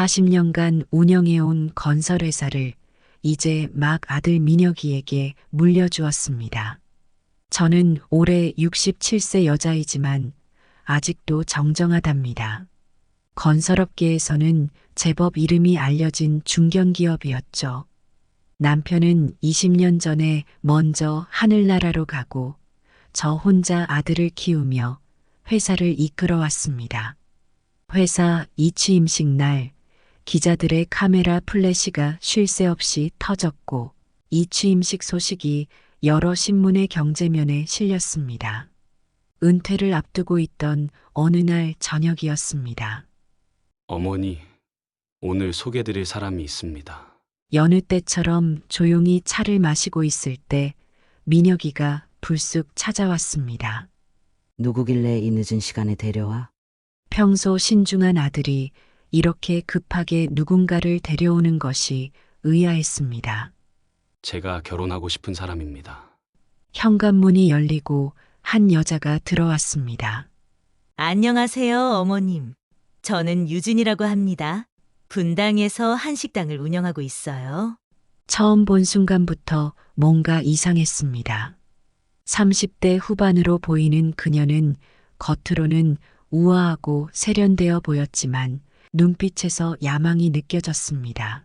40년간 운영해온 건설회사를 이제 막 아들 민혁이에게 물려주었습니다. 저는 올해 67세 여자이지만 아직도 정정하답니다. 건설업계에서는 제법 이름이 알려진 중견기업이었죠. 남편은 20년 전에 먼저 하늘나라로 가고 저 혼자 아들을 키우며 회사를 이끌어왔습니다. 회사 이취임식 날 기자들의 카메라 플래시가 쉴 새 없이 터졌고 이취임식 소식이 여러 신문의 경제면에 실렸습니다. 은퇴를 앞두고 있던 어느 날 저녁이었습니다. 어머니, 오늘 소개드릴 사람이 있습니다. 여느 때처럼 조용히 차를 마시고 있을 때 민혁이가 불쑥 찾아왔습니다. 누구길래 이 늦은 시간에 데려와? 평소 신중한 아들이 이렇게 급하게 누군가를 데려오는 것이 의아했습니다. 제가 결혼하고 싶은 사람입니다. 현관문이 열리고 한 여자가 들어왔습니다. 안녕하세요, 어머님. 저는 유진이라고 합니다. 분당에서 한식당을 운영하고 있어요. 처음 본 순간부터 뭔가 이상했습니다. 30대 후반으로 보이는 그녀는 겉으로는 우아하고 세련되어 보였지만 눈빛에서 야망이 느껴졌습니다.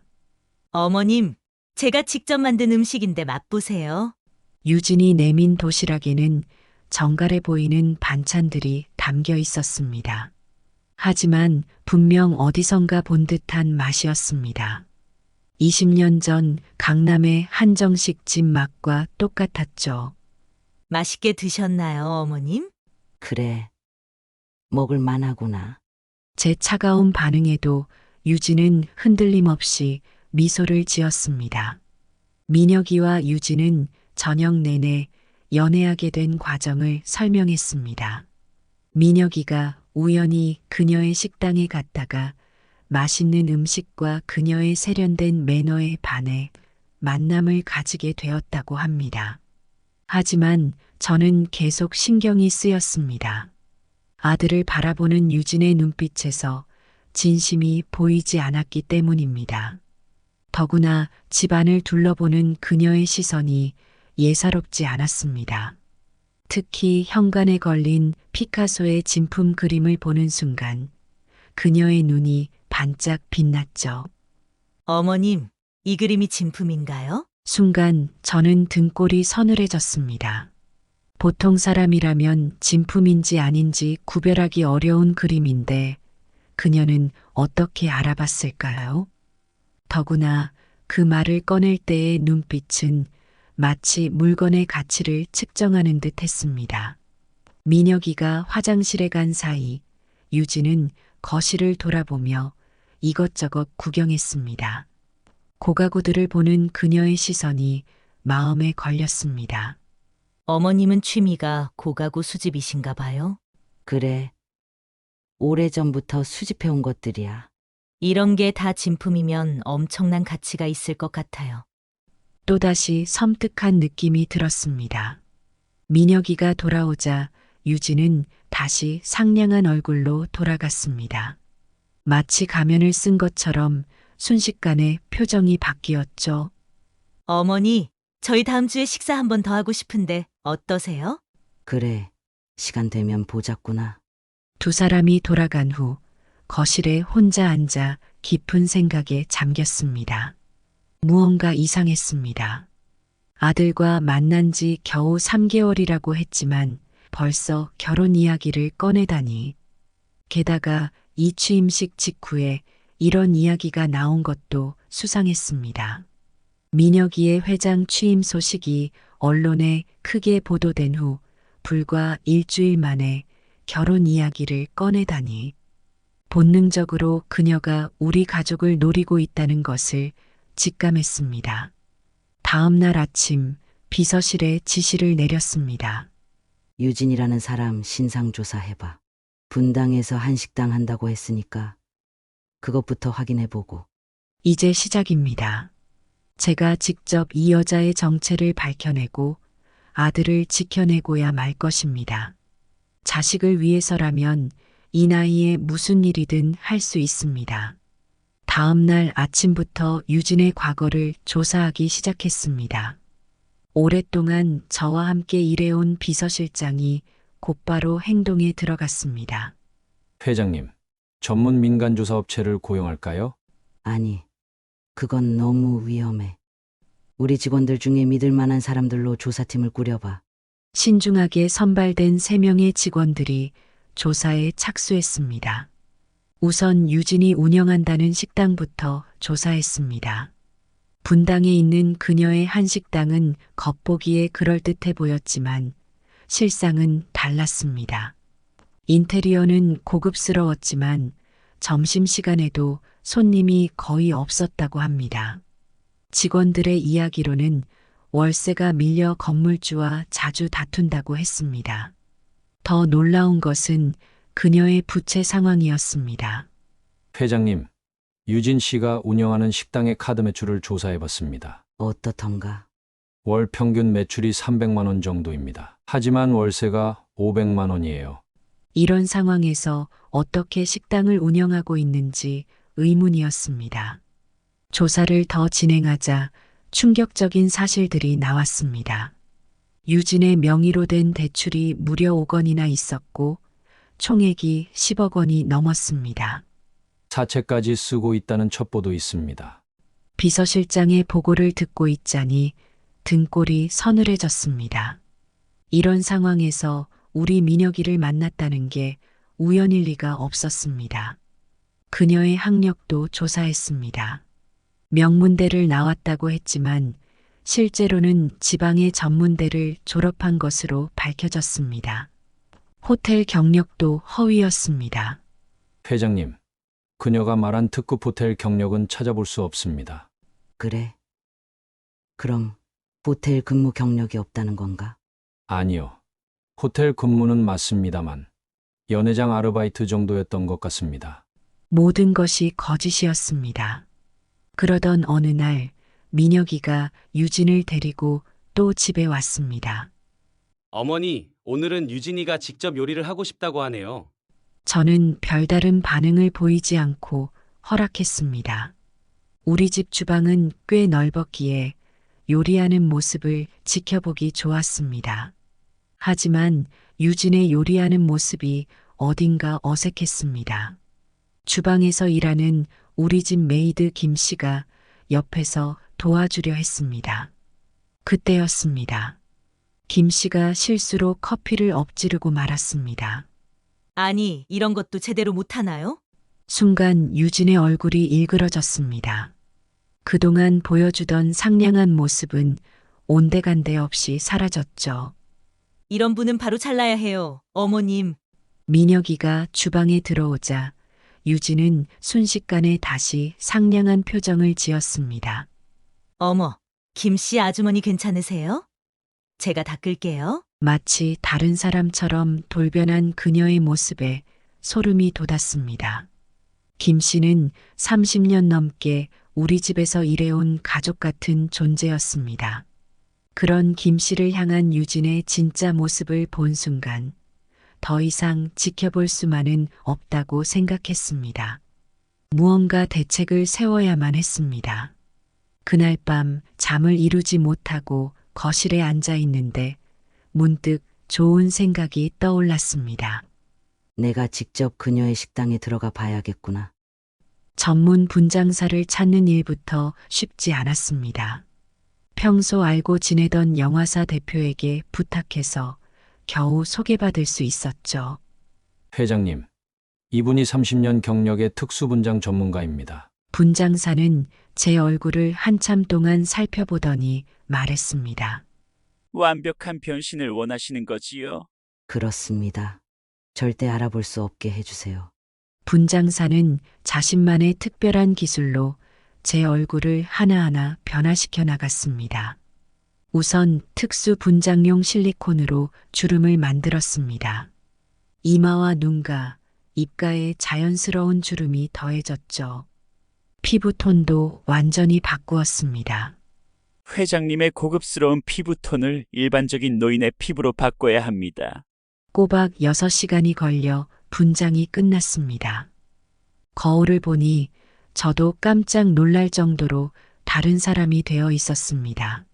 어머님, 제가 직접 만든 음식인데 맛보세요. 유진이 내민 도시락에는 정갈해 보이는 반찬들이 담겨 있었습니다. 하지만 분명 어디선가 본 듯한 맛이었습니다. 20년 전 강남의 한정식 집 맛과 똑같았죠. 맛있게 드셨나요, 어머님? 그래, 먹을 만하구나. 제 차가운 반응에도 유진은 흔들림 없이 미소를 지었습니다. 민혁이와 유진은 저녁 내내 연애하게 된 과정을 설명했습니다. 민혁이가 우연히 그녀의 식당에 갔다가 맛있는 음식과 그녀의 세련된 매너에 반해 만남을 가지게 되었다고 합니다. 하지만 저는 계속 신경이 쓰였습니다. 아들을 바라보는 유진의 눈빛에서 진심이 보이지 않았기 때문입니다. 더구나 집안을 둘러보는 그녀의 시선이 예사롭지 않았습니다. 특히 현관에 걸린 피카소의 진품 그림을 보는 순간 그녀의 눈이 반짝 빛났죠. 어머님, 이 그림이 진품인가요? 순간 저는 등골이 서늘해졌습니다. 보통 사람이라면 진품인지 아닌지 구별하기 어려운 그림인데 그녀는 어떻게 알아봤을까요? 더구나 그 말을 꺼낼 때의 눈빛은 마치 물건의 가치를 측정하는 듯 했습니다. 민혁이가 화장실에 간 사이 유진은 거실을 돌아보며 이것저것 구경했습니다. 고가구들을 보는 그녀의 시선이 마음에 걸렸습니다. 어머님은 취미가 고가구 수집이신가 봐요. 그래, 오래전부터 수집해온 것들이야. 이런 게 다 진품이면 엄청난 가치가 있을 것 같아요. 또다시 섬뜩한 느낌이 들었습니다. 민혁이가 돌아오자 유진은 다시 상냥한 얼굴로 돌아갔습니다. 마치 가면을 쓴 것처럼 순식간에 표정이 바뀌었죠. 어머니, 저희 다음 주에 식사 한 번 더 하고 싶은데 어떠세요? 그래, 시간 되면 보자꾸나. 두 사람이 돌아간 후 거실에 혼자 앉아 깊은 생각에 잠겼습니다. 무언가 이상했습니다. 아들과 만난 지 겨우 3개월이라고 했지만 벌써 결혼 이야기를 꺼내다니. 게다가 이 취임식 직후에 이런 이야기가 나온 것도 수상했습니다. 민혁이의 회장 취임 소식이 언론에 크게 보도된 후 불과 일주일 만에 결혼 이야기를 꺼내다니. 본능적으로 그녀가 우리 가족을 노리고 있다는 것을 직감했습니다. 다음 날 아침 비서실에 지시를 내렸습니다. 유진이라는 사람 신상조사 해봐. 분당에서 한식당 한다고 했으니까 그것부터 확인해보고. 이제 시작입니다. 제가 직접 이 여자의 정체를 밝혀내고 아들을 지켜내고야 말 것입니다. 자식을 위해서라면 이 나이에 무슨 일이든 할 수 있습니다. 다음 날 아침부터 유진의 과거를 조사하기 시작했습니다. 오랫동안 저와 함께 일해온 비서실장이 곧바로 행동에 들어갔습니다. 회장님, 전문 민간조사 업체를 고용할까요? 아니, 그건 너무 위험해. 우리 직원들 중에 믿을 만한 사람들로 조사팀을 꾸려봐. 신중하게 선발된 3명의 직원들이 조사에 착수했습니다. 우선 유진이 운영한다는 식당부터 조사했습니다. 분당에 있는 그녀의 한식당은 겉보기에 그럴듯해 보였지만 실상은 달랐습니다. 인테리어는 고급스러웠지만 점심시간에도 손님이 거의 없었다고 합니다. 직원들의 이야기로는 월세가 밀려 건물주와 자주 다툰다고 했습니다. 더 놀라운 것은 그녀의 부채 상황이었습니다. 회장님, 유진 씨가 운영하는 식당의 카드 매출을 조사해 봤습니다. 어떻던가? 월 평균 매출이 300만 원 정도입니다. 하지만 월세가 500만 원이에요. 이런 상황에서 어떻게 식당을 운영하고 있는지 의문이었습니다. 조사를 더 진행하자 충격적인 사실들이 나왔습니다. 유진의 명의로 된 대출이 무려 5억 원이나 있었고 총액이 10억 원이 넘었습니다. 사채까지 쓰고 있다는 첩보도 있습니다. 비서실장의 보고를 듣고 있자니 등골이 서늘해졌습니다. 이런 상황에서 우리 민혁이를 만났다는 게 우연일 리가 없었습니다. 그녀의 학력도 조사했습니다. 명문대를 나왔다고 했지만 실제로는 지방의 전문대를 졸업한 것으로 밝혀졌습니다. 호텔 경력도 허위였습니다. 회장님, 그녀가 말한 특급 호텔 경력은 찾아볼 수 없습니다. 그래? 그럼 호텔 근무 경력이 없다는 건가? 아니요. 호텔 근무는 맞습니다만 연회장 아르바이트 정도였던 것 같습니다. 모든 것이 거짓이었습니다. 그러던 어느 날 민혁이가 유진을 데리고 또 집에 왔습니다. 어머니, 오늘은 유진이가 직접 요리를 하고 싶다고 하네요. 저는 별다른 반응을 보이지 않고 허락했습니다. 우리 집 주방은 꽤 넓었기에 요리하는 모습을 지켜보기 좋았습니다. 하지만 유진의 요리하는 모습이 어딘가 어색했습니다. 주방에서 일하는 우리 집 메이드 김 씨가 옆에서 도와주려 했습니다. 그때였습니다. 김 씨가 실수로 커피를 엎지르고 말았습니다. 아니, 이런 것도 제대로 못하나요? 순간 유진의 얼굴이 일그러졌습니다. 그동안 보여주던 상냥한 모습은 온데간데 없이 사라졌죠. 이런 분은 바로 잘라야 해요. 어머님. 민혁이가 주방에 들어오자 유진은 순식간에 다시 상냥한 표정을 지었습니다. 어머, 김씨 아주머니 괜찮으세요? 제가 닦을게요. 마치 다른 사람처럼 돌변한 그녀의 모습에 소름이 돋았습니다. 김 씨는 30년 넘게 우리 집에서 일해온 가족 같은 존재였습니다. 그런 김 씨를 향한 유진의 진짜 모습을 본 순간 더 이상 지켜볼 수만은 없다고 생각했습니다. 무언가 대책을 세워야만 했습니다. 그날 밤 잠을 이루지 못하고 거실에 앉아 있는데 문득 좋은 생각이 떠올랐습니다. 내가 직접 그녀의 식당에 들어가 봐야겠구나. 전문 분장사를 찾는 일부터 쉽지 않았습니다. 평소 알고 지내던 영화사 대표에게 부탁해서 겨우 소개받을 수 있었죠. 회장님, 이분이 30년 경력의 특수분장 전문가입니다. 분장사는 제 얼굴을 한참 동안 살펴보더니 말했습니다. 완벽한 변신을 원하시는 거지요? 그렇습니다. 절대 알아볼 수 없게 해주세요. 분장사는 자신만의 특별한 기술로 제 얼굴을 하나하나 변화시켜 나갔습니다. 우선 특수 분장용 실리콘으로 주름을 만들었습니다. 이마와 눈가, 입가에 자연스러운 주름이 더해졌죠. 피부톤도 완전히 바꾸었습니다. 회장님의 고급스러운 피부톤을 일반적인 노인의 피부로 바꿔야 합니다. 꼬박 6시간이 걸려 분장이 끝났습니다. 거울을 보니 저도 깜짝 놀랄 정도로 다른 사람이 되어 있었습니다.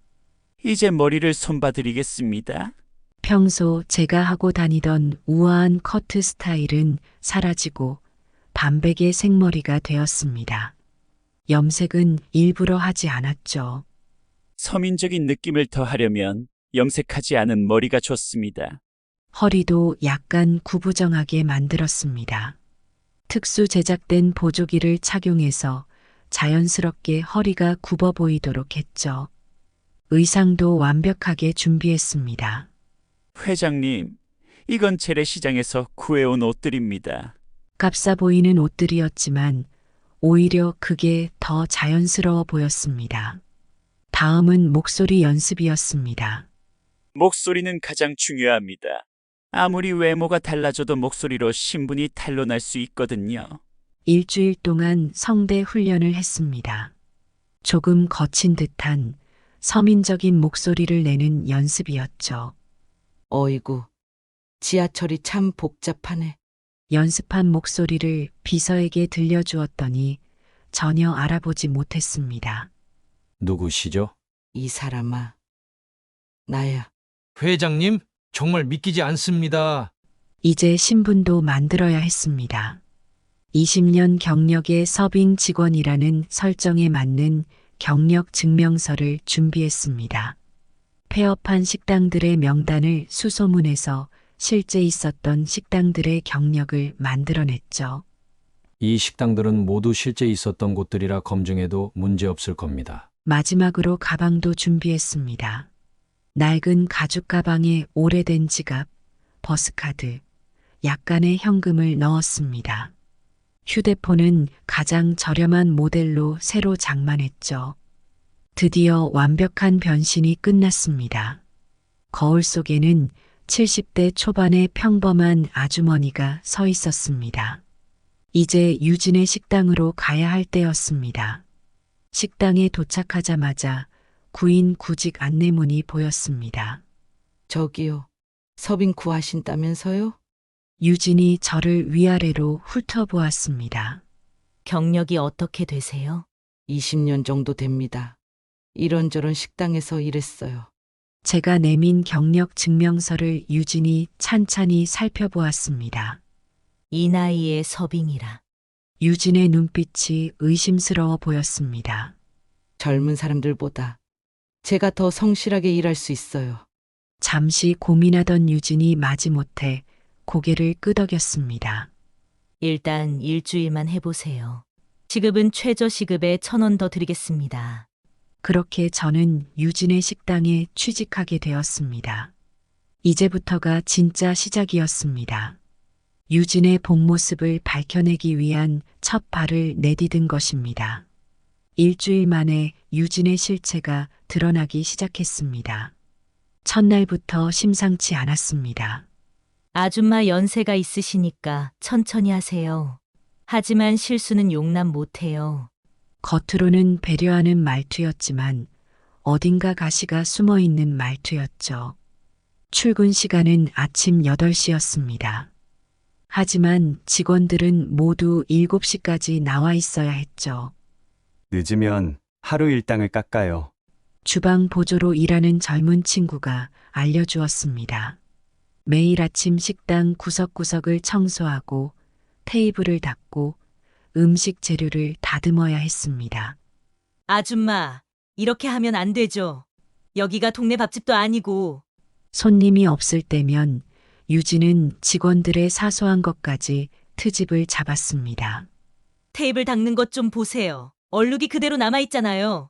이제 머리를 손봐드리겠습니다. 평소 제가 하고 다니던 우아한 커트 스타일은 사라지고 반백의 생머리가 되었습니다. 염색은 일부러 하지 않았죠. 서민적인 느낌을 더하려면 염색하지 않은 머리가 좋습니다. 허리도 약간 구부정하게 만들었습니다. 특수 제작된 보조기를 착용해서 자연스럽게 허리가 굽어 보이도록 했죠. 의상도 완벽하게 준비했습니다. 회장님, 이건 재래시장에서 구해온 옷들입니다. 값싸 보이는 옷들이었지만 오히려 그게 더 자연스러워 보였습니다. 다음은 목소리 연습이었습니다. 목소리는 가장 중요합니다. 아무리 외모가 달라져도 목소리로 신분이 탄로날 수 있거든요. 일주일 동안 성대 훈련을 했습니다. 조금 거친 듯한 서민적인 목소리를 내는 연습이었죠. 어이구, 지하철이 참 복잡하네. 연습한 목소리를 비서에게 들려주었더니 전혀 알아보지 못했습니다. 누구시죠? 이 사람아, 나야. 회장님, 정말 믿기지 않습니다. 이제 신분도 만들어야 했습니다. 20년 경력의 서빙 직원이라는 설정에 맞는 경력 증명서를 준비했습니다. 폐업한 식당들의 명단을 수소문해서 실제 있었던 식당들의 경력을 만들어냈죠. 이 식당들은 모두 실제 있었던 곳들이라 검증해도 문제없을 겁니다. 마지막으로 가방도 준비했습니다. 낡은 가죽 가방에 오래된 지갑, 버스카드, 약간의 현금을 넣었습니다. 휴대폰은 가장 저렴한 모델로 새로 장만했죠. 드디어 완벽한 변신이 끝났습니다. 거울 속에는 70대 초반의 평범한 아주머니가 서 있었습니다. 이제 유진의 식당으로 가야 할 때였습니다. 식당에 도착하자마자 구인 구직 안내문이 보였습니다. 저기요, 서빙 구하신다면서요? 유진이 저를 위아래로 훑어보았습니다. 경력이 어떻게 되세요? 20년 정도 됩니다. 이런저런 식당에서 일했어요. 제가 내민 경력 증명서를 유진이 찬찬히 살펴보았습니다. 이 나이에 서빙이라. 유진의 눈빛이 의심스러워 보였습니다. 젊은 사람들보다 제가 더 성실하게 일할 수 있어요. 잠시 고민하던 유진이 마지못해 고개를 끄덕였습니다. 일단 일주일만 해보세요. 시급은 최저 시급에 1,000원 더 드리겠습니다. 그렇게 저는 유진의 식당에 취직하게 되었습니다. 이제부터가 진짜 시작이었습니다. 유진의 본 모습을 밝혀내기 위한 첫 발을 내디딘 것입니다. 일주일 만에 유진의 실체가 드러나기 시작했습니다. 첫날부터 심상치 않았습니다. 아줌마 연세가 있으시니까 천천히 하세요. 하지만 실수는 용납 못해요. 겉으로는 배려하는 말투였지만 어딘가 가시가 숨어 있는 말투였죠. 출근 시간은 아침 8시였습니다. 하지만 직원들은 모두 7시까지 나와 있어야 했죠. 늦으면 하루 일당을 깎아요. 주방 보조로 일하는 젊은 친구가 알려주었습니다. 매일 아침 식당 구석구석을 청소하고 테이블을 닦고 음식 재료를 다듬어야 했습니다. 아줌마, 이렇게 하면 안 되죠. 여기가 동네 밥집도 아니고. 손님이 없을 때면 유진은 직원들의 사소한 것까지 트집을 잡았습니다. 테이블 닦는 것 좀 보세요. 얼룩이 그대로 남아있잖아요.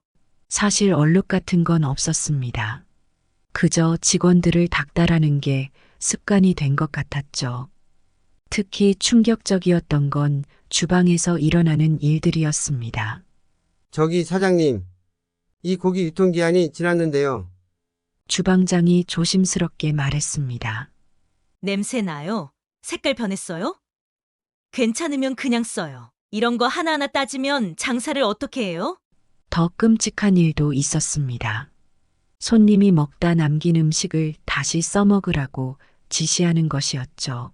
사실 얼룩 같은 건 없었습니다. 그저 직원들을 닦다라는 게 습관이 된 것 같았죠. 특히 충격적이었던 건 주방에서 일어나는 일들이었습니다. 저기 사장님, 이 고기 유통기한이 지났는데요. 주방장이 조심스럽게 말했습니다. 냄새 나요? 색깔 변했어요? 괜찮으면 그냥 써요. 이런 거 하나하나 따지면 장사를 어떻게 해요? 더 끔찍한 일도 있었습니다. 손님이 먹다 남긴 음식을 다시 써먹으라고 지시하는 것이었죠.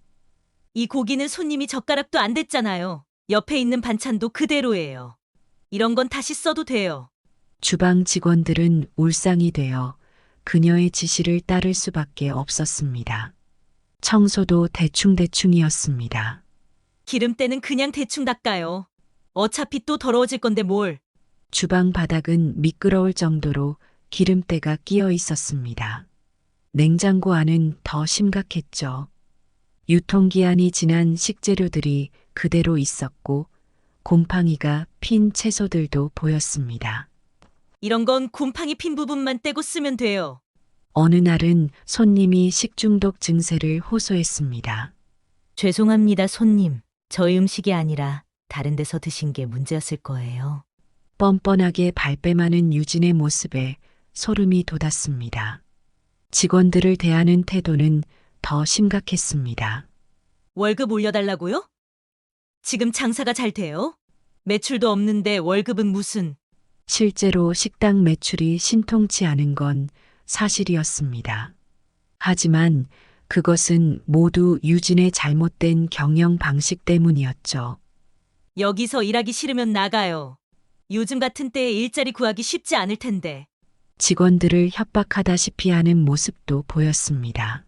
이 고기는 손님이 젓가락도 안 댔잖아요. 옆에 있는 반찬도 그대로예요. 이런 건 다시 써도 돼요. 주방 직원들은 울상이 되어 그녀의 지시를 따를 수밖에 없었습니다. 청소도 대충대충이었습니다. 기름때는 그냥 대충 닦아요. 어차피 또 더러워질 건데 뭘. 주방 바닥은 미끄러울 정도로 기름때가 끼어 있었습니다. 냉장고 안은 더 심각했죠. 유통기한이 지난 식재료들이 그대로 있었고 곰팡이가 핀 채소들도 보였습니다. 이런 건 곰팡이 핀 부분만 떼고 쓰면 돼요. 어느 날은 손님이 식중독 증세를 호소했습니다. 죄송합니다, 손님. 저희 음식이 아니라 다른 데서 드신 게 문제였을 거예요. 뻔뻔하게 발뺌하는 유진의 모습에 소름이 돋았습니다. 직원들을 대하는 태도는 더 심각했습니다. 월급 올려달라고요? 지금 장사가 잘 돼요? 매출도 없는데 월급은 무슨. 실제로 식당 매출이 신통치 않은 건 사실이었습니다. 하지만 그것은 모두 유진의 잘못된 경영 방식 때문이었죠. 여기서 일하기 싫으면 나가요. 요즘 같은 때에 일자리 구하기 쉽지 않을 텐데. 직원들을 협박하다시피 하는 모습도 보였습니다.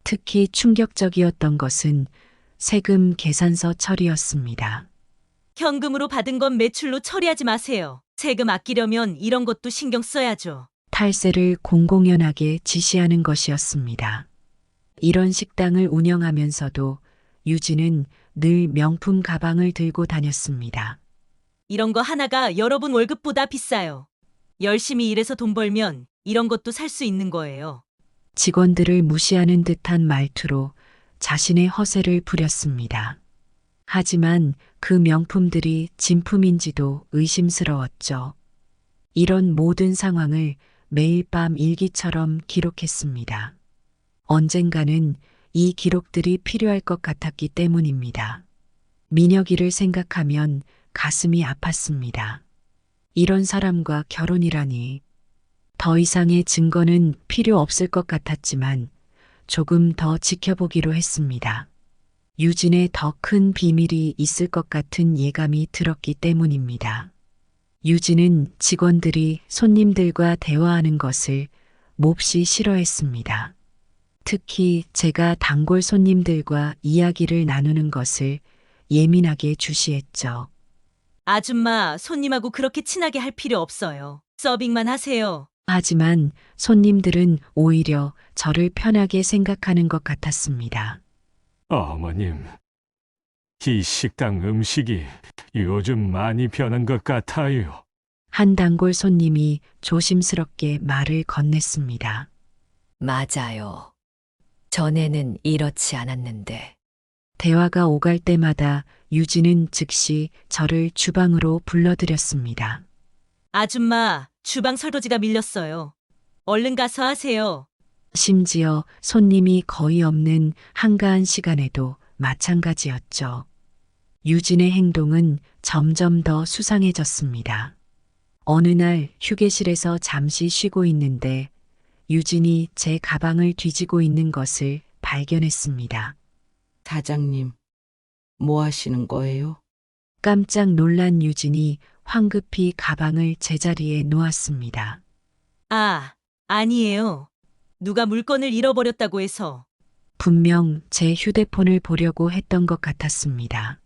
특히 충격적이었던 것은 세금 계산서 처리였습니다. 현금으로 받은 건 매출로 처리하지 마세요. 세금 아끼려면 이런 것도 신경 써야죠. 탈세를 공공연하게 지시하는 것이었습니다. 이런 식당을 운영하면서도 유진은 늘 명품 가방을 들고 다녔습니다. 이런 거 하나가 여러분 월급보다 비싸요. 열심히 일해서 돈 벌면 이런 것도 살 수 있는 거예요. 직원들을 무시하는 듯한 말투로 자신의 허세를 부렸습니다. 하지만 그 명품들이 진품인지도 의심스러웠죠. 이런 모든 상황을 매일 밤 일기처럼 기록했습니다. 언젠가는 이 기록들이 필요할 것 같았기 때문입니다. 민혁이를 생각하면 가슴이 아팠습니다. 이런 사람과 결혼이라니. 더 이상의 증거는 필요 없을 것 같았지만 조금 더 지켜보기로 했습니다. 유진의 더 큰 비밀이 있을 것 같은 예감이 들었기 때문입니다. 유진은 직원들이 손님들과 대화하는 것을 몹시 싫어했습니다. 특히 제가 단골 손님들과 이야기를 나누는 것을 예민하게 주시했죠. 아줌마, 손님하고 그렇게 친하게 할 필요 없어요. 서빙만 하세요. 하지만 손님들은 오히려 저를 편하게 생각하는 것 같았습니다. 어머님, 이 식당 음식이 요즘 많이 변한 것 같아요. 한 단골 손님이 조심스럽게 말을 건넸습니다. 맞아요. 전에는 이렇지 않았는데. 대화가 오갈 때마다 유진은 즉시 저를 주방으로 불러들였습니다. 아줌마, 주방 설거지가 밀렸어요. 얼른 가서 하세요. 심지어 손님이 거의 없는 한가한 시간에도 마찬가지였죠. 유진의 행동은 점점 더 수상해졌습니다. 어느 날 휴게실에서 잠시 쉬고 있는데 유진이 제 가방을 뒤지고 있는 것을 발견했습니다. 사장님, 뭐 하시는 거예요? 깜짝 놀란 유진이 황급히 가방을 제자리에 놓았습니다. 아, 아니에요. 누가 물건을 잃어버렸다고 해서. 분명 제 휴대폰을 보려고 했던 것 같았습니다.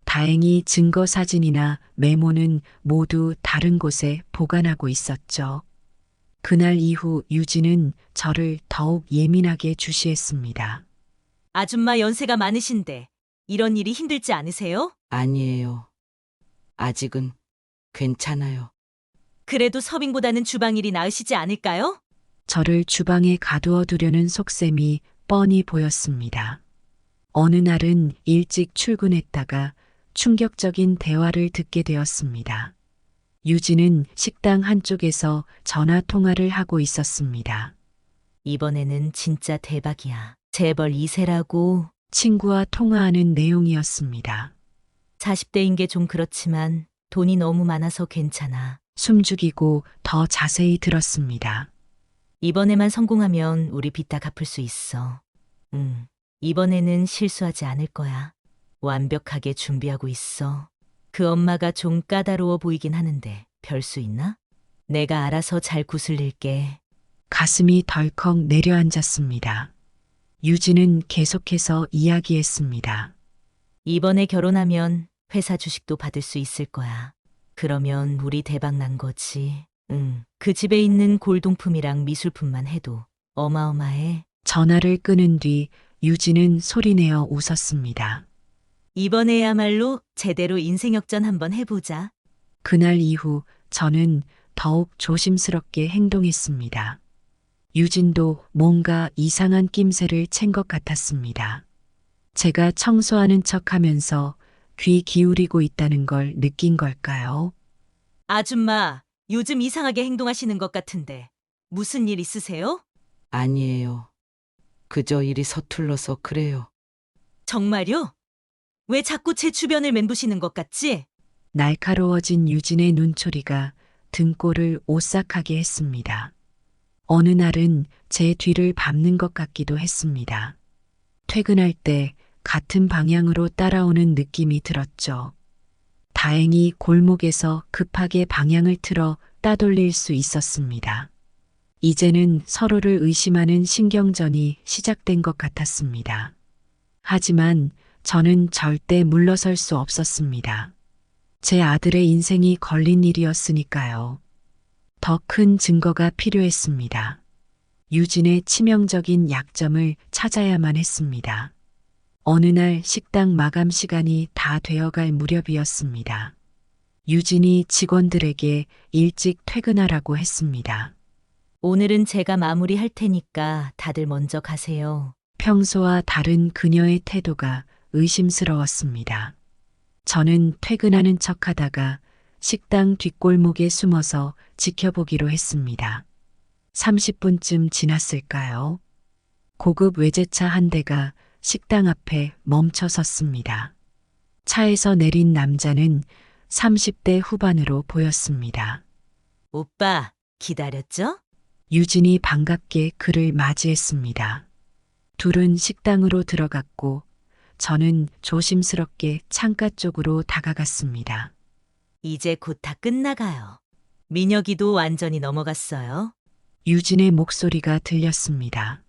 다행히 증거 사진이나 메모는 모두 다른 곳에 보관하고 있었죠. 그날 이후 유진은 저를 더욱 예민하게 주시했습니다. 아줌마 연세가 많으신데 이런 일이 힘들지 않으세요? 아니에요. 아직은 괜찮아요. 그래도 서빙보다는 주방 일이 나으시지 않을까요? 저를 주방에 가두어 두려는 속셈이 뻔히 보였습니다. 어느 날은 일찍 출근했다가 충격적인 대화를 듣게 되었습니다. 유진은 식당 한쪽에서 전화 통화를 하고 있었습니다. 이번에는 진짜 대박이야. 재벌 2세라고. 친구와 통화하는 내용이었습니다. 40대인 게 좀 그렇지만 돈이 너무 많아서 괜찮아. 숨죽이고 더 자세히 들었습니다. 이번에만 성공하면 우리 빚 다 갚을 수 있어. 이번에는 실수하지 않을 거야. 완벽하게 준비하고 있어. 그 엄마가 좀 까다로워 보이긴 하는데 별 수 있나? 내가 알아서 잘 구슬릴게. 가슴이 덜컥 내려앉았습니다. 유진은 계속해서 이야기했습니다. 이번에 결혼하면 회사 주식도 받을 수 있을 거야. 그러면 우리 대박 난 거지. 응. 그 집에 있는 골동품이랑 미술품만 해도 어마어마해. 전화를 끊은 뒤 유진은 소리내어 웃었습니다. 이번에야말로 제대로 인생 역전 한번 해보자. 그날 이후 저는 더욱 조심스럽게 행동했습니다. 유진도 뭔가 이상한 낌새를 챈 것 같았습니다. 제가 청소하는 척 하면서 귀 기울이고 있다는 걸 느낀 걸까요? 아줌마, 요즘 이상하게 행동하시는 것 같은데 무슨 일 있으세요? 아니에요. 그저 일이 서툴러서 그래요. 정말요? 왜 자꾸 제 주변을 맴도시는 것 같지? 날카로워진 유진의 눈초리가 등골을 오싹하게 했습니다. 어느 날은 제 뒤를 밟는 것 같기도 했습니다. 퇴근할 때 같은 방향으로 따라오는 느낌이 들었죠. 다행히 골목에서 급하게 방향을 틀어 따돌릴 수 있었습니다. 이제는 서로를 의심하는 신경전이 시작된 것 같았습니다. 하지만 저는 절대 물러설 수 없었습니다. 제 아들의 인생이 걸린 일이었으니까요. 더 큰 증거가 필요했습니다. 유진의 치명적인 약점을 찾아야만 했습니다. 어느 날 식당 마감 시간이 다 되어갈 무렵이었습니다. 유진이 직원들에게 일찍 퇴근하라고 했습니다. 오늘은 제가 마무리할 테니까 다들 먼저 가세요. 평소와 다른 그녀의 태도가 의심스러웠습니다. 저는 퇴근하는 척 하다가 식당 뒷골목에 숨어서 지켜보기로 했습니다. 30분쯤 지났을까요? 고급 외제차 한 대가 식당 앞에 멈춰 섰습니다. 차에서 내린 남자는 30대 후반으로 보였습니다. 오빠, 기다렸죠? 유진이 반갑게 그를 맞이했습니다. 둘은 식당으로 들어갔고 저는 조심스럽게 창가 쪽으로 다가갔습니다. 이제 곧 다 끝나가요. 민혁이도 완전히 넘어갔어요. 유진의 목소리가 들렸습니다.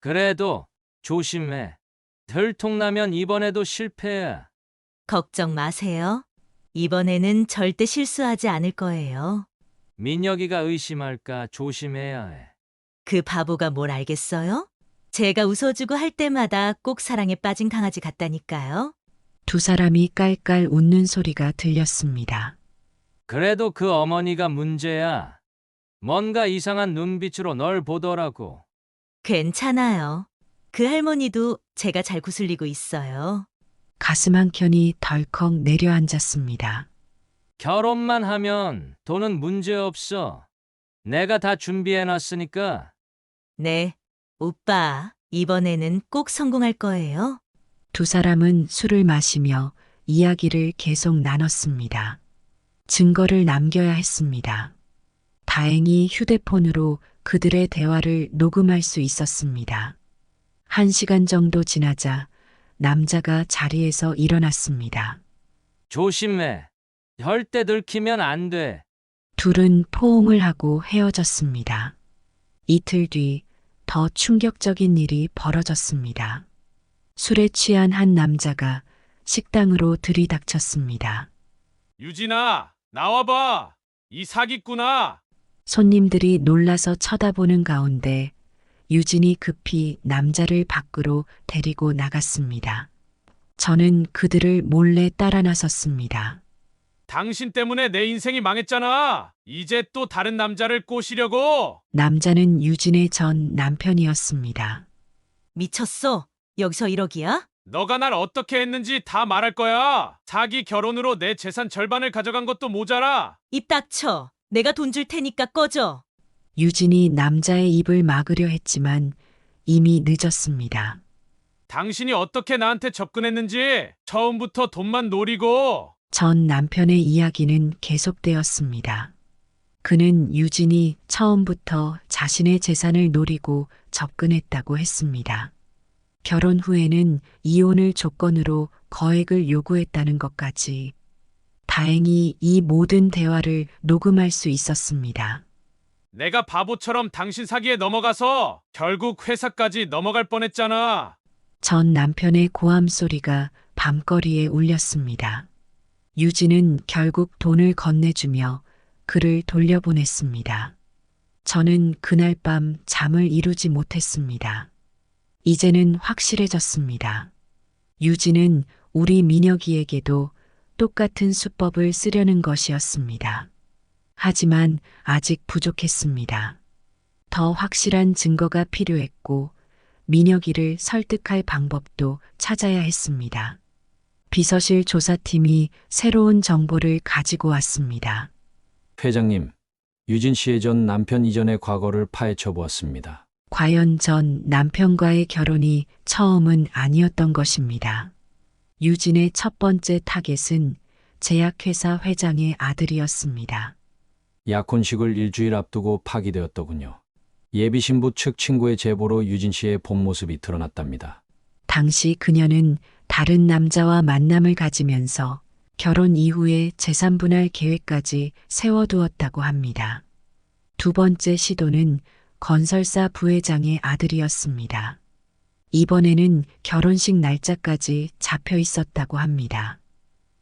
그래도 조심해. 들통나면 이번에도 실패야. 걱정 마세요. 이번에는 절대 실수하지 않을 거예요. 민혁이가 의심할까 조심해야 해. 그 바보가 뭘 알겠어요? 제가 웃어주고 할 때마다 꼭 사랑에 빠진 강아지 같다니까요. 두 사람이 깔깔 웃는 소리가 들렸습니다. 그래도 그 어머니가 문제야. 뭔가 이상한 눈빛으로 널 보더라고. 괜찮아요. 그 할머니도 제가 잘 구슬리고 있어요. 가슴 한켠이 덜컥 내려앉았습니다. 결혼만 하면 돈은 문제 없어. 내가 다 준비해놨으니까. 네, 오빠, 이번에는 꼭 성공할 거예요. 두 사람은 술을 마시며 이야기를 계속 나눴습니다. 증거를 남겨야 했습니다. 다행히 휴대폰으로 그들의 대화를 녹음할 수 있었습니다. 1시간 정도 지나자 남자가 자리에서 일어났습니다. 조심해. 절대 들키면 안 돼. 둘은 포옹을 하고 헤어졌습니다. 이틀 뒤 더 충격적인 일이 벌어졌습니다. 술에 취한 한 남자가 식당으로 들이닥쳤습니다. 유진아, 나와봐. 이 사기꾼아. 손님들이 놀라서 쳐다보는 가운데 유진이 급히 남자를 밖으로 데리고 나갔습니다. 저는 그들을 몰래 따라 나섰습니다. 당신 때문에 내 인생이 망했잖아. 이제 또 다른 남자를 꼬시려고. 남자는 유진의 전 남편이었습니다. 미쳤어? 여기서 1억이야? 너가 날 어떻게 했는지 다 말할 거야. 자기 결혼으로 내 재산 절반을 가져간 것도 모자라. 입 닥쳐. 내가 돈 줄 테니까 꺼져. 유진이 남자의 입을 막으려 했지만 이미 늦었습니다. 당신이 어떻게 나한테 접근했는지 처음부터 돈만 노리고. 전 남편의 이야기는 계속되었습니다. 그는 유진이 처음부터 자신의 재산을 노리고 접근했다고 했습니다. 결혼 후에는 이혼을 조건으로 거액을 요구했다는 것까지. 다행히 이 모든 대화를 녹음할 수 있었습니다. 내가 바보처럼 당신 사기에 넘어가서 결국 회사까지 넘어갈 뻔했잖아. 전 남편의 고함 소리가 밤거리에 울렸습니다. 유진은 결국 돈을 건네주며 그를 돌려보냈습니다. 저는 그날 밤 잠을 이루지 못했습니다. 이제는 확실해졌습니다. 유진은 우리 민혁이에게도 똑같은 수법을 쓰려는 것이었습니다. 하지만 아직 부족했습니다. 더 확실한 증거가 필요했고 민혁이를 설득할 방법도 찾아야 했습니다. 비서실 조사팀이 새로운 정보를 가지고 왔습니다. 회장님, 유진 씨의 전 남편 이전의 과거를 파헤쳐 보았습니다. 과연 전 남편과의 결혼이 처음은 아니었던 것입니다. 유진의 첫 번째 타겟은 제약회사 회장의 아들이었습니다. 약혼식을 일주일 앞두고 파기되었더군요. 예비 신부 측 친구의 제보로 유진 씨의 본 모습이 드러났답니다. 당시 그녀는 다른 남자와 만남을 가지면서 결혼 이후에 재산 분할 계획까지 세워두었다고 합니다. 두 번째 시도는 건설사 부회장의 아들이었습니다. 이번에는 결혼식 날짜까지 잡혀 있었다고 합니다.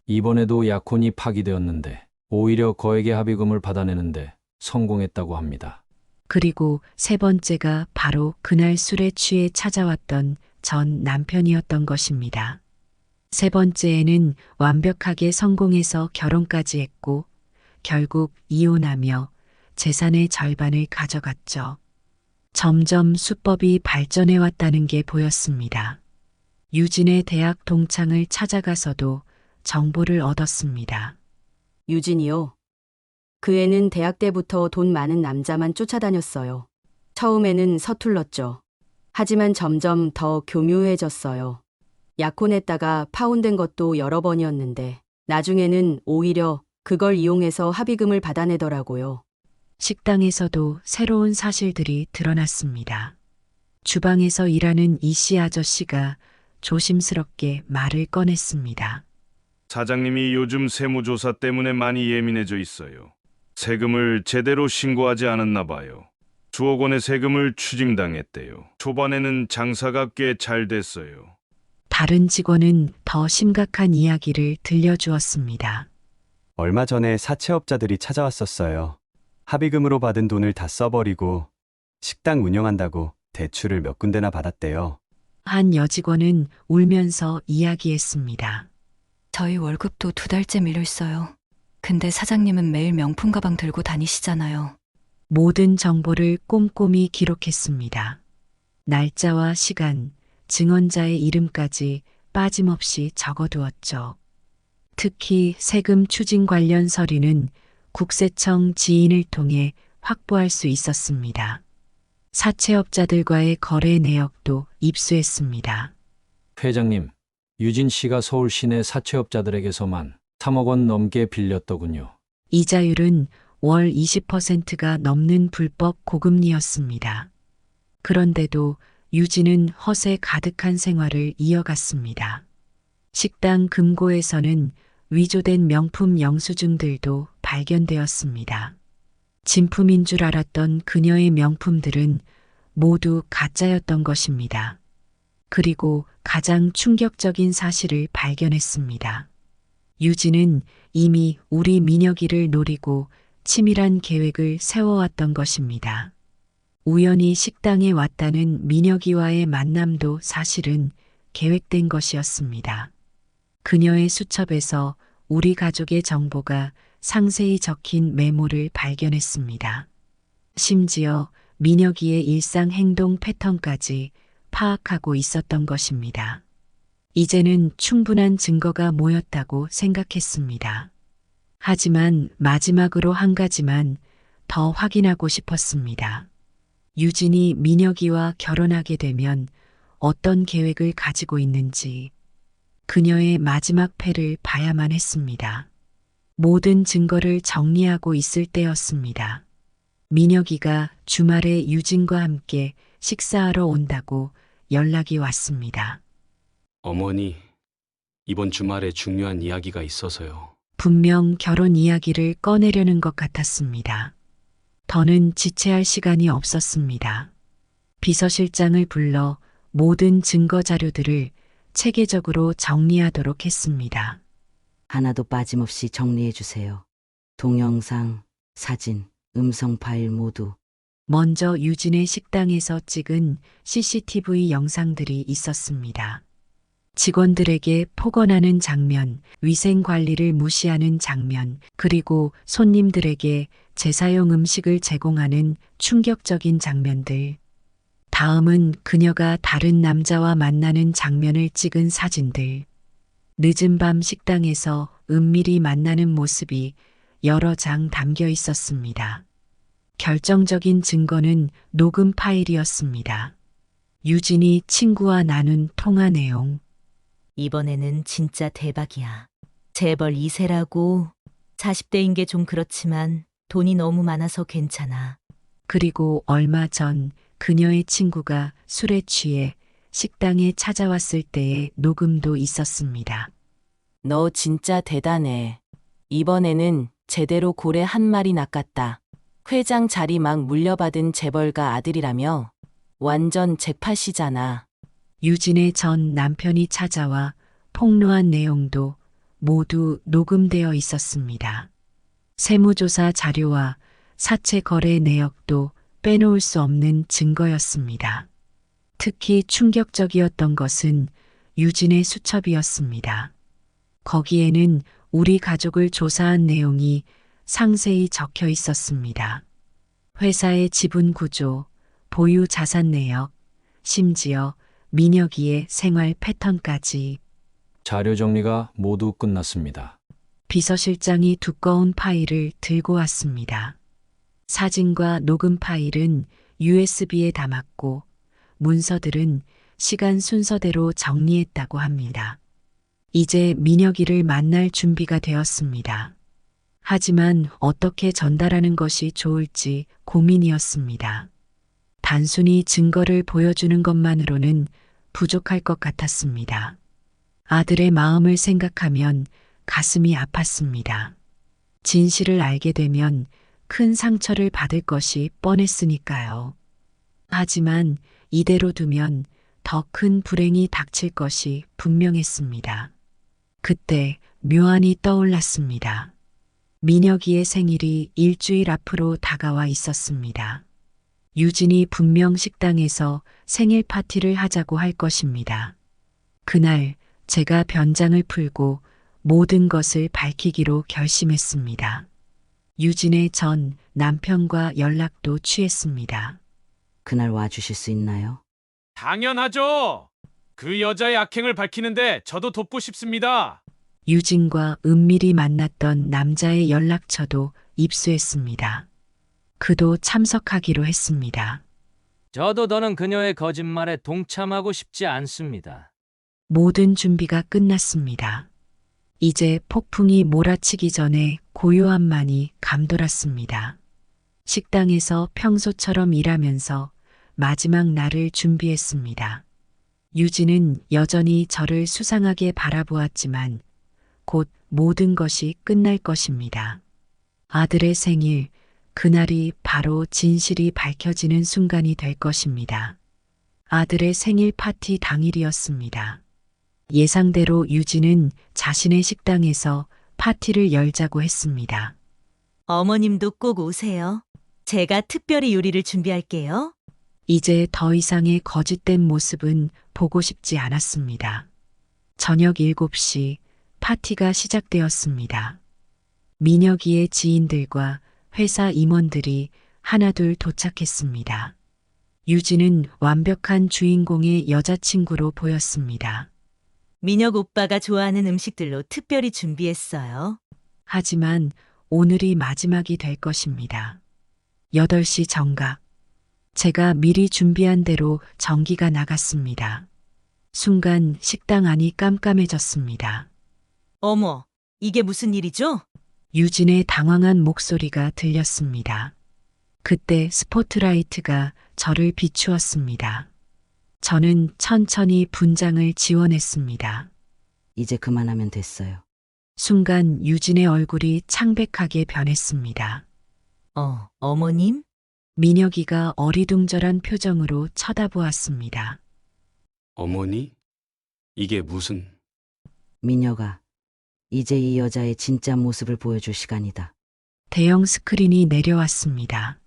이번에도 약혼이 파기되었는데 오히려 거액의 합의금을 받아내는데 성공했다고 합니다. 그리고 세 번째가 바로 그날 술에 취해 찾아왔던 전 남편이었던 것입니다. 세 번째에는 완벽하게 성공해서 결혼까지 했고 결국 이혼하며 재산의 절반을 가져갔죠. 점점 수법이 발전해 왔다는 게 보였습니다. 유진의 대학 동창을 찾아가서도 정보를 얻었습니다. 유진이요. 그 애는 대학 때부터 돈 많은 남자만 쫓아다녔어요. 처음에는 서툴렀죠. 하지만 점점 더 교묘해졌어요. 약혼했다가 파혼된 것도 여러 번이었는데 나중에는 오히려 그걸 이용해서 합의금을 받아내더라고요. 식당에서도 새로운 사실들이 드러났습니다. 주방에서 일하는 이씨 아저씨가 조심스럽게 말을 꺼냈습니다. 사장님이 요즘 세무조사 때문에 많이 예민해져 있어요. 세금을 제대로 신고하지 않았나 봐요. 수억 원의 세금을 추징당했대요. 초반에는 장사가 꽤 잘 됐어요. 다른 직원은 더 심각한 이야기를 들려주었습니다. 얼마 전에 사채업자들이 찾아왔었어요. 합의금으로 받은 돈을 다 써버리고 식당 운영한다고 대출을 몇 군데나 받았대요. 한 여직원은 울면서 이야기했습니다. 저희 월급도 2달째 밀려 있어요. 근데 사장님은 매일 명품 가방 들고 다니시잖아요. 모든 정보를 꼼꼼히 기록했습니다. 날짜와 시간, 증언자의 이름까지 빠짐없이 적어두었죠. 특히 세금 추징 관련 서류는 국세청 지인을 통해 확보할 수 있었습니다. 사채업자들과의 거래 내역도 입수했습니다. 회장님, 유진 씨가 서울 시내 사채업자들에게서만 3억 원 넘게 빌렸더군요. 이자율은 월 20%가 넘는 불법 고금리였습니다. 그런데도 유진은 허세 가득한 생활을 이어갔습니다. 식당 금고에서는 위조된 명품 영수증들도 발견되었습니다. 진품인 줄 알았던 그녀의 명품들은 모두 가짜였던 것입니다. 그리고 가장 충격적인 사실을 발견했습니다. 유진은 이미 우리 민혁이를 노리고 치밀한 계획을 세워왔던 것입니다. 우연히 식당에 왔다는 민혁이와의 만남도 사실은 계획된 것이었습니다. 그녀의 수첩에서 우리 가족의 정보가 상세히 적힌 메모를 발견했습니다. 심지어 민혁이의 일상 행동 패턴까지 파악하고 있었던 것입니다. 이제는 충분한 증거가 모였다고 생각했습니다. 하지만 마지막으로 한 가지만 더 확인하고 싶었습니다. 유진이 민혁이와 결혼하게 되면 어떤 계획을 가지고 있는지 그녀의 마지막 패를 봐야만 했습니다. 모든 증거를 정리하고 있을 때였습니다. 민혁이가 주말에 유진과 함께 식사하러 온다고 연락이 왔습니다. 어머니, 이번 주말에 중요한 이야기가 있어서요. 분명 결혼 이야기를 꺼내려는 것 같았습니다. 더는 지체할 시간이 없었습니다. 비서실장을 불러 모든 증거 자료들을 체계적으로 정리하도록 했습니다. 하나도 빠짐없이 정리해 주세요. 동영상, 사진, 음성 파일 모두. 먼저 유진의 식당에서 찍은 CCTV 영상들이 있었습니다. 직원들에게 폭언하는 장면, 위생 관리를 무시하는 장면, 그리고 손님들에게 재사용 음식을 제공하는 충격적인 장면들. 다음은 그녀가 다른 남자와 만나는 장면을 찍은 사진들. 늦은 밤 식당에서 은밀히 만나는 모습이 여러 장 담겨 있었습니다. 결정적인 증거는 녹음 파일이었습니다. 유진이 친구와 나눈 통화 내용. 이번에는 진짜 대박이야. 재벌 2세라고. 40대인 게 좀 그렇지만 돈이 너무 많아서 괜찮아. 그리고 얼마 전 그녀의 친구가 술에 취해 식당에 찾아왔을 때의 녹음도 있었습니다. 너 진짜 대단해. 이번에는 제대로 고래 한 마리 낚았다. 회장 자리 막 물려받은 재벌가 아들이라며? 완전 잭팟이잖아. 유진의 전 남편이 찾아와 폭로한 내용도 모두 녹음되어 있었습니다. 세무조사 자료와 사채 거래 내역도 빼놓을 수 없는 증거였습니다. 특히 충격적이었던 것은 유진의 수첩이었습니다. 거기에는 우리 가족을 조사한 내용이 상세히 적혀 있었습니다. 회사의 지분 구조, 보유 자산 내역, 심지어 민혁이의 생활 패턴까지. 자료 정리가 모두 끝났습니다. 비서실장이 두꺼운 파일을 들고 왔습니다. 사진과 녹음 파일은 USB에 담았고 문서들은 시간 순서대로 정리했다고 합니다. 이제 민혁이를 만날 준비가 되었습니다. 하지만 어떻게 전달하는 것이 좋을지 고민이었습니다. 단순히 증거를 보여주는 것만으로는 부족할 것 같았습니다. 아들의 마음을 생각하면 가슴이 아팠습니다. 진실을 알게 되면 큰 상처를 받을 것이 뻔했으니까요. 하지만 이대로 두면 더 큰 불행이 닥칠 것이 분명했습니다. 그때 묘안이 떠올랐습니다. 민혁이의 생일이 일주일 앞으로 다가와 있었습니다. 유진이 분명 식당에서 생일 파티를 하자고 할 것입니다. 그날 제가 변장을 풀고 모든 것을 밝히기로 결심했습니다. 유진의 전 남편과 연락도 취했습니다. 그날 와주실 수 있나요? 당연하죠. 그 여자의 악행을 밝히는데 저도 돕고 싶습니다. 유진과 은밀히 만났던 남자의 연락처도 입수했습니다. 그도 참석하기로 했습니다. 저도 더는 그녀의 거짓말에 동참하고 싶지 않습니다. 모든 준비가 끝났습니다. 이제 폭풍이 몰아치기 전에 고요함만이 감돌았습니다. 식당에서 평소처럼 일하면서 마지막 날을 준비했습니다. 유진은 여전히 저를 수상하게 바라보았지만 곧 모든 것이 끝날 것입니다. 아들의 생일, 그날이 바로 진실이 밝혀지는 순간이 될 것입니다. 아들의 생일 파티 당일이었습니다. 예상대로 유진은 자신의 식당에서 파티를 열자고 했습니다. 어머님도 꼭 오세요. 제가 특별히 요리를 준비할게요. 이제 더 이상의 거짓된 모습은 보고 싶지 않았습니다. 저녁 7시 파티가 시작되었습니다. 민혁이의 지인들과 회사 임원들이 하나둘 도착했습니다. 유진은 완벽한 주인공의 여자친구로 보였습니다. 민혁 오빠가 좋아하는 음식들로 특별히 준비했어요. 하지만 오늘이 마지막이 될 것입니다. 8시 정각. 제가 미리 준비한 대로 전기가 나갔습니다. 순간 식당 안이 깜깜해졌습니다. 어머, 이게 무슨 일이죠? 유진의 당황한 목소리가 들렸습니다. 그때 스포트라이트가 저를 비추었습니다. 저는 천천히 분장을 지원했습니다. 이제 그만하면 됐어요. 순간 유진의 얼굴이 창백하게 변했습니다. 어머님? 민혁이가 어리둥절한 표정으로 쳐다보았습니다. 어머니? 이게 무슨... 민혁아, 이제 이 여자의 진짜 모습을 보여줄 시간이다. 대형 스크린이 내려왔습니다.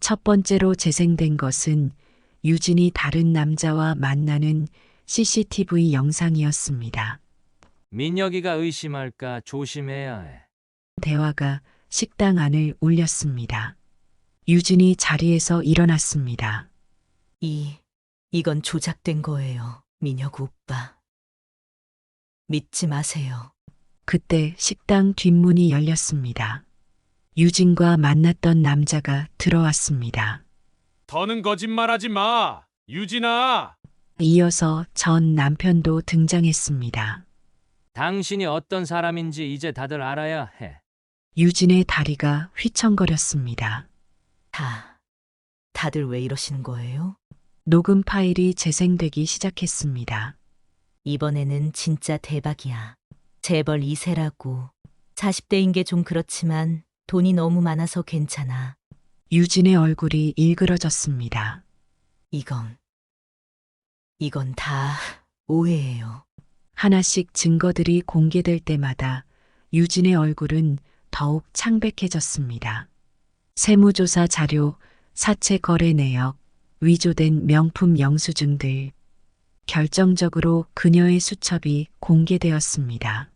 첫 번째로 재생된 것은 유진이 다른 남자와 만나는 CCTV 영상이었습니다. 민혁이가 의심할까 조심해야 해. 대화가 식당 안을 울렸습니다. 유진이 자리에서 일어났습니다. 이건 조작된 거예요, 민혁 오빠. 믿지 마세요. 그때 식당 뒷문이 열렸습니다. 유진과 만났던 남자가 들어왔습니다. 더는 거짓말하지 마. 유진아. 이어서 전 남편도 등장했습니다. 당신이 어떤 사람인지 이제 다들 알아야 해. 유진의 다리가 휘청거렸습니다. 다들 왜 이러시는 거예요? 녹음 파일이 재생되기 시작했습니다. 이번에는 진짜 대박이야. 재벌 2세라고. 40대인 게 좀 그렇지만 돈이 너무 많아서 괜찮아. 유진의 얼굴이 일그러졌습니다. 이건 다 오해예요. 하나씩 증거들이 공개될 때마다 유진의 얼굴은 더욱 창백해졌습니다. 세무조사 자료, 사채 거래 내역, 위조된 명품 영수증들. 결정적으로 그녀의 수첩이 공개되었습니다.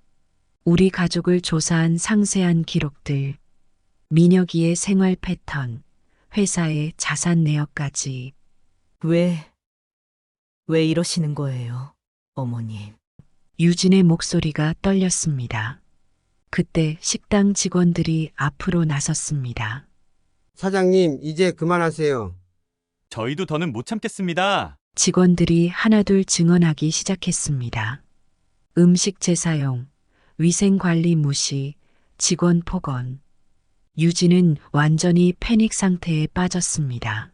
우리 가족을 조사한 상세한 기록들, 민혁이의 생활 패턴, 회사의 자산 내역까지. 왜 이러시는 거예요, 어머님? 유진의 목소리가 떨렸습니다. 그때 식당 직원들이 앞으로 나섰습니다. 사장님, 이제 그만하세요. 저희도 더는 못 참겠습니다. 직원들이 하나둘 증언하기 시작했습니다. 음식 재사용, 위생관리 무시, 직원 폭언. 유진은 완전히 패닉 상태에 빠졌습니다.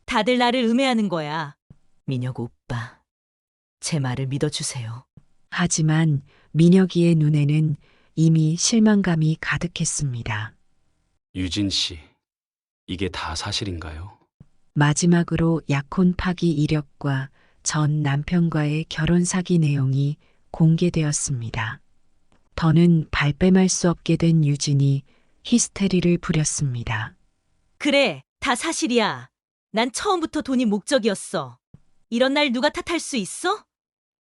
다들 나를 음해하는 거야. 민혁 오빠, 제 말을 믿어주세요. 하지만 민혁이의 눈에는 이미 실망감이 가득했습니다. 유진 씨, 이게 다 사실인가요? 마지막으로 약혼 파기 이력과 전 남편과의 결혼 사기 내용이 공개되었습니다. 더는 발뺌할 수 없게 된 유진이 히스테리를 부렸습니다. 그래, 다 사실이야. 난 처음부터 돈이 목적이었어. 이런 날 누가 탓할 수 있어?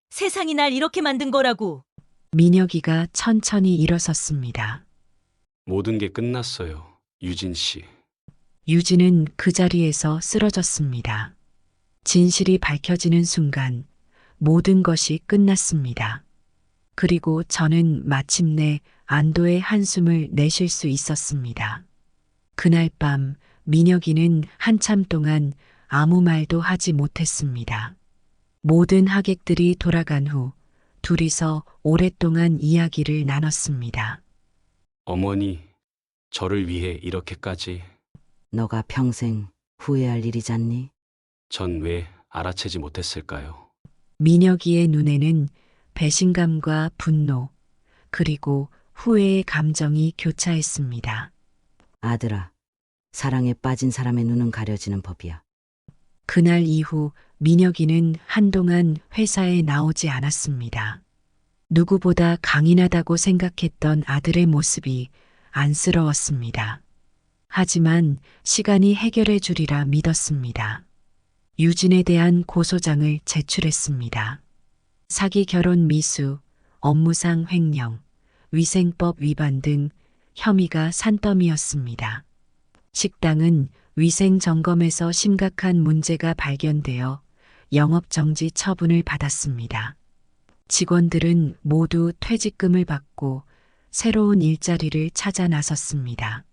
세상이 날 이렇게 만든 거라고. 민혁이가 천천히 일어섰습니다. 모든 게 끝났어요, 유진 씨. 유진은 그 자리에서 쓰러졌습니다. 진실이 밝혀지는 순간 모든 것이 끝났습니다. 그리고 저는 마침내 안도의 한숨을 내쉴 수 있었습니다. 그날 밤 민혁이는 한참 동안 아무 말도 하지 못했습니다. 모든 하객들이 돌아간 후 둘이서 오랫동안 이야기를 나눴습니다. 어머니, 저를 위해 이렇게까지... 너가 평생 후회할 일이잖니? 전 왜 알아채지 못했을까요? 민혁이의 눈에는 배신감과 분노, 그리고 후회의 감정이 교차했습니다. 아들아, 사랑에 빠진 사람의 눈은 가려지는 법이야. 그날 이후 민혁이는 한동안 회사에 나오지 않았습니다. 누구보다 강인하다고 생각했던 아들의 모습이 안쓰러웠습니다. 하지만 시간이 해결해 주리라 믿었습니다. 유진에 대한 고소장을 제출했습니다. 사기 결혼 미수, 업무상 횡령, 위생법 위반 등 혐의가 산더미였습니다. 식당은 위생 점검에서 심각한 문제가 발견되어 영업 정지 처분을 받았습니다. 직원들은 모두 퇴직금을 받고 새로운 일자리를 찾아 나섰습니다.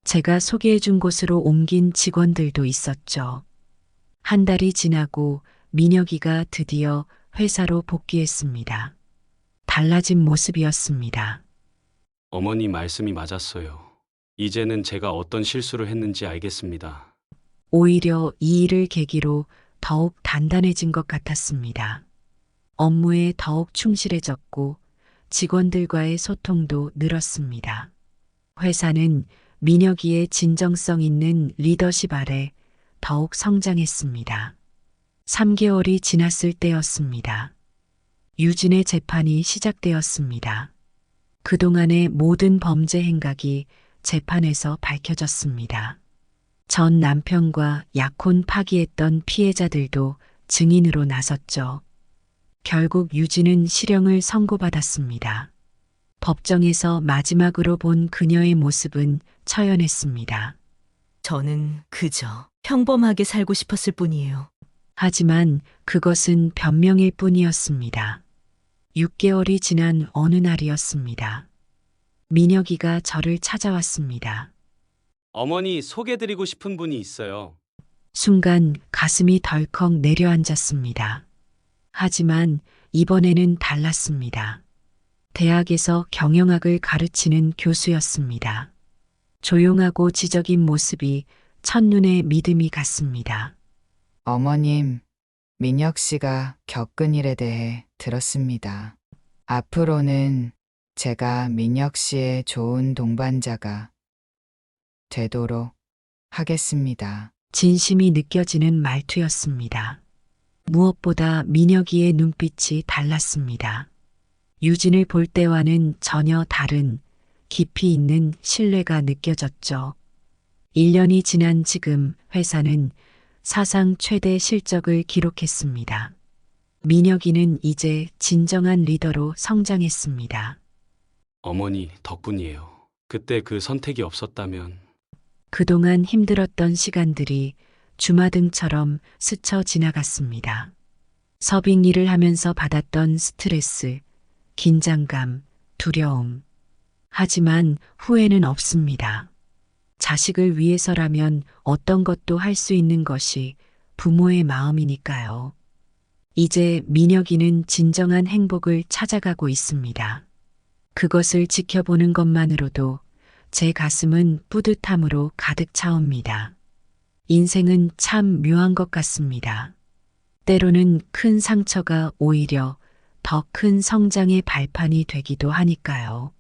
제가 소개해준 곳으로 옮긴 직원들도 있었죠. 한 달이 지나고 민혁이가 드디어 회사로 복귀했습니다. 달라진 모습이었습니다. 어머니 말씀이 맞았어요. 이제는 제가 어떤 실수를 했는지 알겠습니다. 오히려 이 일을 계기로 더욱 단단해진 것 같았습니다. 업무에 더욱 충실해졌고 직원들과의 소통도 늘었습니다. 회사는 민혁이의 진정성 있는 리더십 아래 더욱 성장했습니다. 3개월이 지났을 때였습니다. 유진의 재판이 시작되었습니다. 그동안의 모든 범죄 행각이 재판에서 밝혀졌습니다. 전 남편과 약혼 파기했던 피해자들도 증인으로 나섰죠. 결국 유진은 실형을 선고받았습니다. 법정에서 마지막으로 본 그녀의 모습은 처연했습니다. 저는 그저 평범하게 살고 싶었을 뿐이에요. 하지만 그것은 변명일 뿐이었습니다. 6개월이 지난 어느 날이었습니다. 민혁이가 저를 찾아왔습니다. 어머니 소개드리고 싶은 분이 있어요. 순간 가슴이 덜컥 내려앉았습니다. 하지만 이번에는 달랐습니다. 대학에서 경영학을 가르치는 교수였습니다. 조용하고 지적인 모습이 첫눈에 믿음이 갔습니다. 어머님, 민혁 씨가 겪은 일에 대해 들었습니다. 앞으로는 제가 민혁 씨의 좋은 동반자가 되도록 하겠습니다. 진심이 느껴지는 말투였습니다. 무엇보다 민혁이의 눈빛이 달랐습니다. 유진을 볼 때와는 전혀 다른 깊이 있는 신뢰가 느껴졌죠. 1년이 지난 지금 회사는 사상 최대 실적을 기록했습니다. 민혁이는 이제 진정한 리더로 성장했습니다. 어머니 덕분이에요. 그때 그 선택이 없었다면 그동안 힘들었던 시간들이 주마등처럼 스쳐 지나갔습니다. 서빙 일을 하면서 받았던 스트레스, 긴장감, 두려움. 하지만 후회는 없습니다. 자식을 위해서라면 어떤 것도 할 수 있는 것이 부모의 마음이니까요. 이제 민혁이는 진정한 행복을 찾아가고 있습니다. 그것을 지켜보는 것만으로도 제 가슴은 뿌듯함으로 가득 차옵니다. 인생은 참 묘한 것 같습니다. 때로는 큰 상처가 오히려 더 큰 성장의 발판이 되기도 하니까요.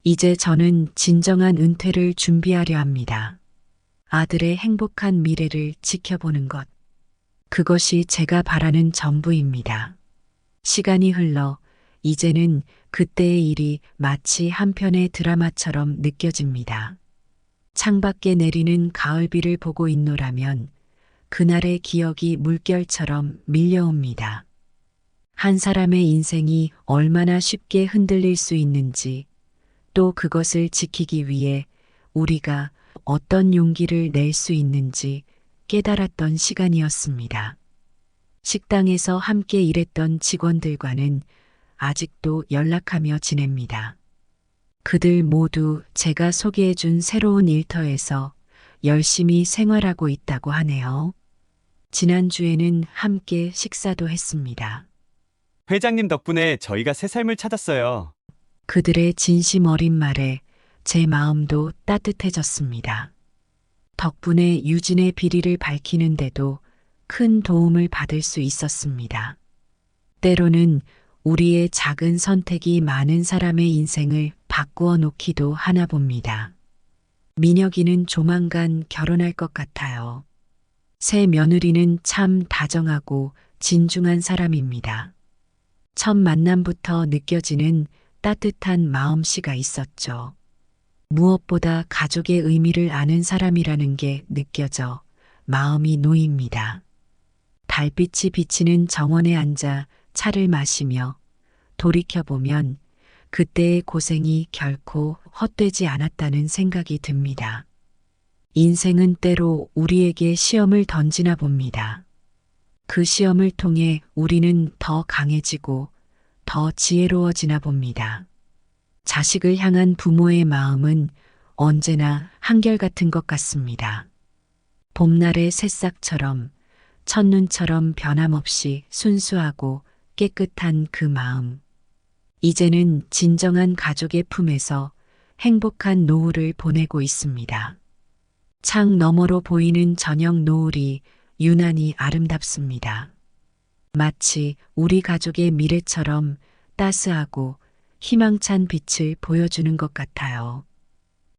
이제 저는 진정한 은퇴를 준비하려 합니다. 아들의 행복한 미래를 지켜보는 것. 그것이 제가 바라는 전부입니다. 시간이 흘러 이제는 그때의 일이 마치 한편의 드라마처럼 느껴집니다. 창밖에 내리는 가을비를 보고 있노라면 그날의 기억이 물결처럼 밀려옵니다. 한 사람의 인생이 얼마나 쉽게 흔들릴 수 있는지, 또 그것을 지키기 위해 우리가 어떤 용기를 낼 수 있는지 깨달았던 시간이었습니다. 식당에서 함께 일했던 직원들과는 아직도 연락하며 지냅니다. 그들 모두 제가 소개해준 새로운 일터에서 열심히 생활하고 있다고 하네요. 지난주에는 함께 식사도 했습니다. 회장님 덕분에 저희가 새 삶을 찾았어요. 그들의 진심 어린 말에 제 마음도 따뜻해졌습니다. 덕분에 유진의 비리를 밝히는데도 큰 도움을 받을 수 있었습니다. 때로는 우리의 작은 선택이 많은 사람의 인생을 바꾸어 놓기도 하나 봅니다. 민혁이는 조만간 결혼할 것 같아요. 새 며느리는 참 다정하고 진중한 사람입니다. 첫 만남부터 느껴지는 따뜻한 마음씨가 있었죠. 무엇보다 가족의 의미를 아는 사람이라는 게 느껴져 마음이 놓입니다. 달빛이 비치는 정원에 앉아 차를 마시며 돌이켜보면 그때의 고생이 결코 헛되지 않았다는 생각이 듭니다. 인생은 때로 우리에게 시험을 던지나 봅니다. 그 시험을 통해 우리는 더 강해지고 더 지혜로워지나 봅니다. 자식을 향한 부모의 마음은 언제나 한결같은 것 같습니다. 봄날의 새싹처럼 첫눈처럼 변함없이 순수하고 깨끗한 그 마음. 이제는 진정한 가족의 품에서 행복한 노후를 보내고 있습니다. 창 너머로 보이는 저녁 노을이 유난히 아름답습니다. 마치 우리 가족의 미래처럼 따스하고 희망찬 빛을 보여주는 것 같아요.